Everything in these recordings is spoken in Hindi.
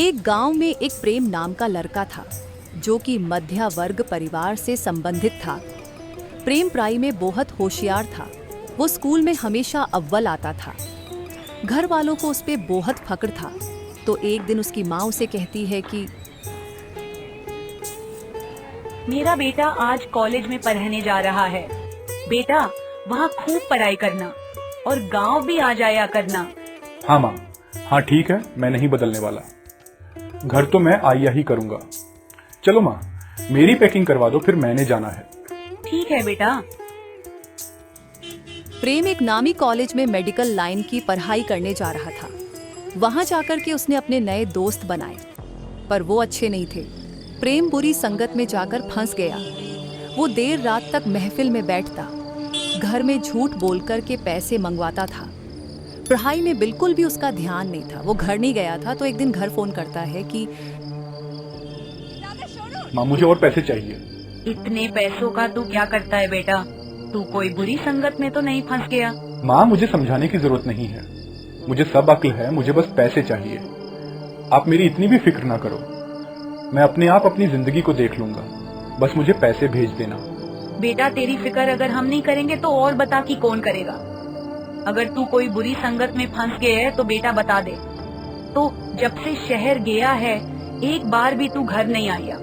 एक गांव में एक प्रेम नाम का लड़का था जो कि मध्य वर्ग परिवार से संबंधित था। प्रेम पढ़ाई में बहुत होशियार था। वो स्कूल में हमेशा अव्वल आता था। घर वालों को उस पे बहुत फक्र था। तो एक दिन उसकी माँ उसे कहती है कि मेरा बेटा आज कॉलेज में पढ़ने जा रहा है। बेटा वहाँ खूब पढ़ाई करना और गांव भी आ जाया करना। हाँ माँ, हाँ ठीक है, मैं नहीं बदलने वाला। घर तो मैं आया ही करूंगा। चलो माँ, मेरी पैकिंग करवा दो, फिर मैंने जाना है। ठीक है बेटा। प्रेम एक नामी कॉलेज में मेडिकल लाइन की पढ़ाई करने जा रहा था। वहां जाकर के उसने अपने नए दोस्त बनाए, पर वो अच्छे नहीं थे। प्रेम बुरी संगत में जाकर फंस गया। वो देर रात तक महफिल में बैठता, घर में झूठ बोलकर के पैसे मंगवाता था। पढ़ाई में बिल्कुल भी उसका ध्यान नहीं था। वो घर नहीं गया था तो एक दिन घर फोन करता है कि माँ, मुझे और पैसे चाहिए। इतने पैसों का तू क्या करता है बेटा? तू कोई बुरी संगत में तो नहीं फंस गया? माँ, मुझे समझाने की जरूरत नहीं है। मुझे सब अक्ल है, मुझे बस पैसे चाहिए। आप मेरी इतनी भी फिक्र ना करो। मैं अपने आप अपनी जिंदगी को देख लूंगा। बस मुझे पैसे भेज देना। बेटा तेरी फिक्र अगर हम नहीं करेंगे तो और बता कि कौन करेगा। अगर तू कोई बुरी संगत में फंस गया है तो बेटा बता दे। तो जब से शहर गया है एक बार भी तू घर नहीं आया।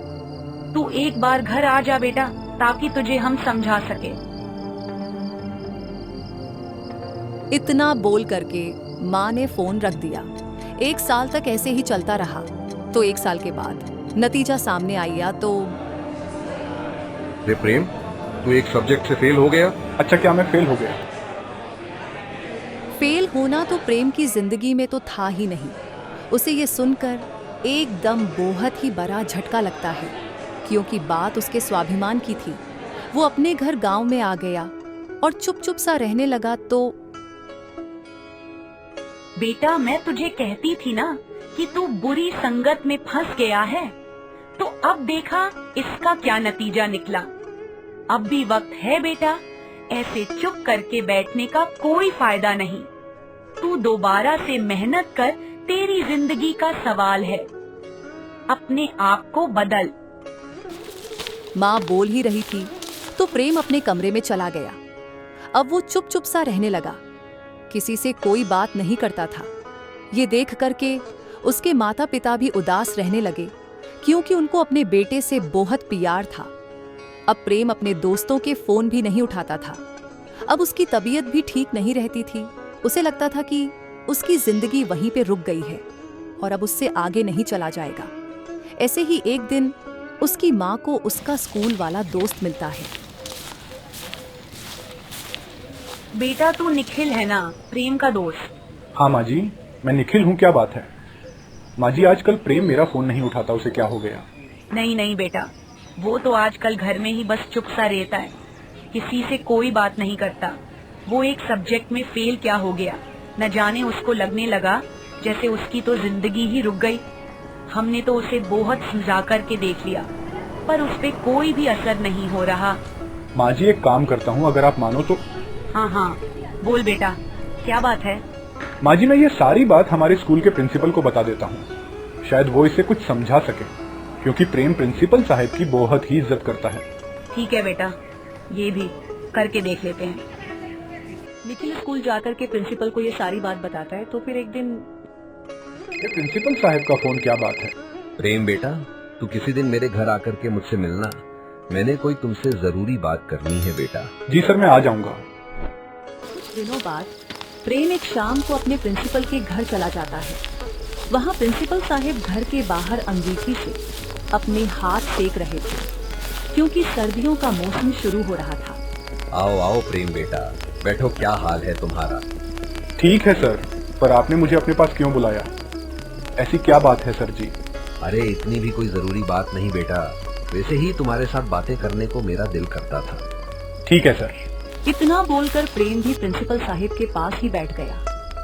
तू एक बार घर आ जा बेटा, ताकि तुझे हम समझा सके। इतना बोल करके माँ ने फोन रख दिया। 1 साल तक ऐसे ही चलता रहा। तो 1 साल के बाद नतीजा सामने आया तो रे प्रेम, तू एक सब्जेक्ट से फेल हो गया। अच्छा, क्या मैं फेल हो गया? फेल होना तो प्रेम की जिंदगी में तो था ही नहीं। उसे ये सुनकर एकदम बहुत ही बड़ा झटका लगता है, क्योंकि बात उसके स्वाभिमान की थी। वो अपने घर गांव में आ गया और चुप चुप सा रहने लगा। तो बेटा मैं तुझे कहती थी ना कि तू बुरी संगत में फंस गया है। तो अब देखा इसका क्या नतीजा निकला। अब भी वक्त है बेटा, ऐसे चुप करके बैठने का कोई फायदा नहीं। तू दोबारा से मेहनत कर, तेरी जिंदगी का सवाल है। अपने आप को बदल। माँ बोल ही रही थी तो प्रेम अपने कमरे में चला गया। अब वो चुप चुप सा रहने लगा, किसी से कोई बात नहीं करता था। ये देख करके उसके माता पिता भी उदास रहने लगे, क्योंकि उनको अपने बेटे से बहुत प्यार था। अब प्रेम अपने दोस्तों के फोन भी नहीं उठाता था। अब उसकी तबीयत भी ठीक नहीं रहती थी। उसे लगता था कि उसकी जिंदगी वहीं पे रुक गई है और अब उससे आगे नहीं चला जाएगा। ऐसे ही एक दिन उसकी माँ को उसका स्कूल वाला दोस्त मिलता है। बेटा तू निखिल है ना, प्रेम का दोस्त? हाँ माँ जी, मैं निखिल हूँ। क्या बात है? माँ जी, आजकल प्रेम मेरा फोन नहीं उठाता, उसे क्या हो गया? नहीं नहीं बेटा, वो तो आजकल घर में ही बस चुप सा रहता है, किसी से कोई बात नहीं करता। वो एक सब्जेक्ट में फेल क्या हो गया, न जाने उसको लगने लगा जैसे उसकी तो जिंदगी ही रुक गई। हमने तो उसे बहुत समझा करके देख लिया, पर उस पे कोई भी असर नहीं हो रहा। माँ जी, एक काम करता हूँ, अगर आप मानो तो। हाँ हाँ बोल बेटा, क्या बात है? माँ जी, मैं ये सारी बात हमारे स्कूल के प्रिंसिपल को बता देता हूँ। शायद वो इसे कुछ समझा सके, क्योंकि प्रेम प्रिंसिपल साहब की बहुत ही इज्जत करता है। ठीक है बेटा, ये भी करके देख लेते हैं। निखिल स्कूल जाकर के प्रिंसिपल को ये सारी बात बताता है। तो फिर एक दिन ये प्रिंसिपल साहब का फोन, क्या बात है? प्रेम बेटा, तू किसी दिन मेरे घर आकर के मुझसे मिलना। मैंने कोई तुमसे जरूरी बात करनी है बेटा। जी सर, मैं आ जाऊंगा। कुछ दिनों बाद प्रेम एक शाम को अपने प्रिंसिपल के घर चला जाता है। वहाँ प्रिंसिपल साहब घर के बाहर अंगीठी से अपने हाथ सेक रहे थे, क्योंकि सर्दियों का मौसम शुरू हो रहा था। आओ आओ प्रेम बेटा, बैठो। क्या हाल है तुम्हारा? ठीक है सर, पर आपने मुझे अपने पास क्यों बुलाया? ऐसी क्या बात है सर जी? अरे इतनी भी कोई जरूरी बात नहीं बेटा, वैसे ही तुम्हारे साथ बातें करने को मेरा दिल करता था। ठीक है सर। इतना बोलकर प्रेम भी प्रिंसिपल साहब के पास ही बैठ गया।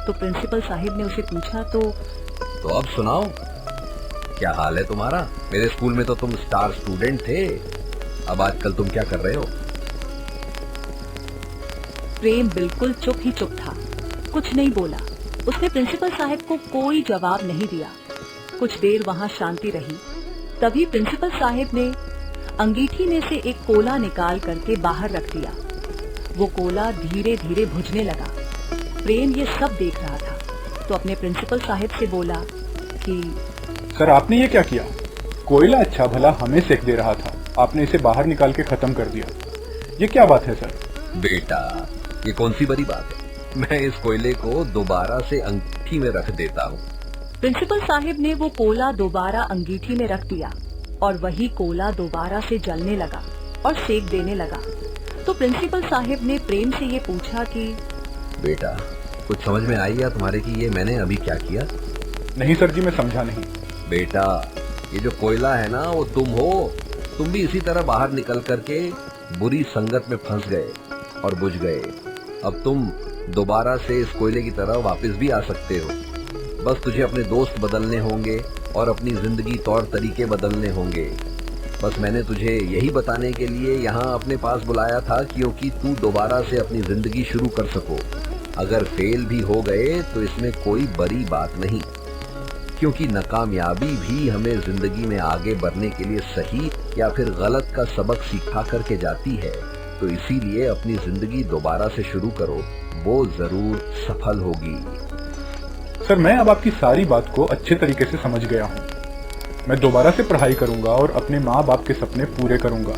तो प्रिंसिपल साहब ने उसे पूछा तो अब सुनाओ, क्या हाल है तुम्हारा? मेरे स्कूल में तो तुम स्टार स्टूडेंट थे, अब आजकल तुम क्या कर रहे हो? प्रेम बिल्कुल चुप ही चुप था, कुछ नहीं बोला। उसने प्रिंसिपल साहब को कोई जवाब नहीं दिया। कुछ देर वहां शांति रही। तभी प्रिंसिपल साहब ने अंगीठी में से एक कोला निकाल करके बाहर रख दिया। वो कोला धीरे धीरे बुझने लगा। प्रेम ये सब देख रहा था तो अपने प्रिंसिपल साहब से बोला कि सर आपने ये क्या किया? कोयला अच्छा भला हमें सेक दे रहा था, आपने इसे बाहर निकाल के खत्म कर दिया। ये क्या बात है सर? बेटा, ये कौन सी बड़ी बात है? मैं इस कोयले को दोबारा से अंगीठी में रख देता हूँ। प्रिंसिपल साहब ने वो कोला दोबारा अंगीठी में रख दिया और वही कोला दोबारा से जलने लगा और सेक देने लगा। तो प्रिंसिपल साहब ने प्रेम से ये पूछा कि बेटा, कुछ समझ में आई या तुम्हारे कि ये मैंने अभी क्या किया? नहीं सर जी, मैं समझा नहीं। बेटा, ये जो कोयला है ना, वो तुम हो। तुम भी इसी तरह बाहर निकल करके बुरी संगत में फंस गए और बुझ गए। अब तुम दोबारा से इस कोयले की तरह वापस भी आ सकते हो। बस तुझे अपने दोस्त बदलने होंगे और अपनी जिंदगी तौर तरीके बदलने होंगे। बस मैंने तुझे यही बताने के लिए यहाँ अपने पास बुलाया था, क्योंकि तू दोबारा से अपनी जिंदगी शुरू कर सको। अगर फेल भी हो गए तो इसमें कोई बड़ी बात नहीं, क्योंकि नाकामयाबी भी हमें जिंदगी में आगे बढ़ने के लिए सही या फिर गलत का सबक सिखा करके जाती है। तो इसीलिए अपनी जिंदगी दोबारा से शुरू करो, वो जरूर सफल होगी। सर मैं अब आपकी सारी बात को अच्छे तरीके से समझ गया हूँ। मैं दोबारा से पढ़ाई करूंगा और अपने माँ बाप के सपने पूरे करूंगा।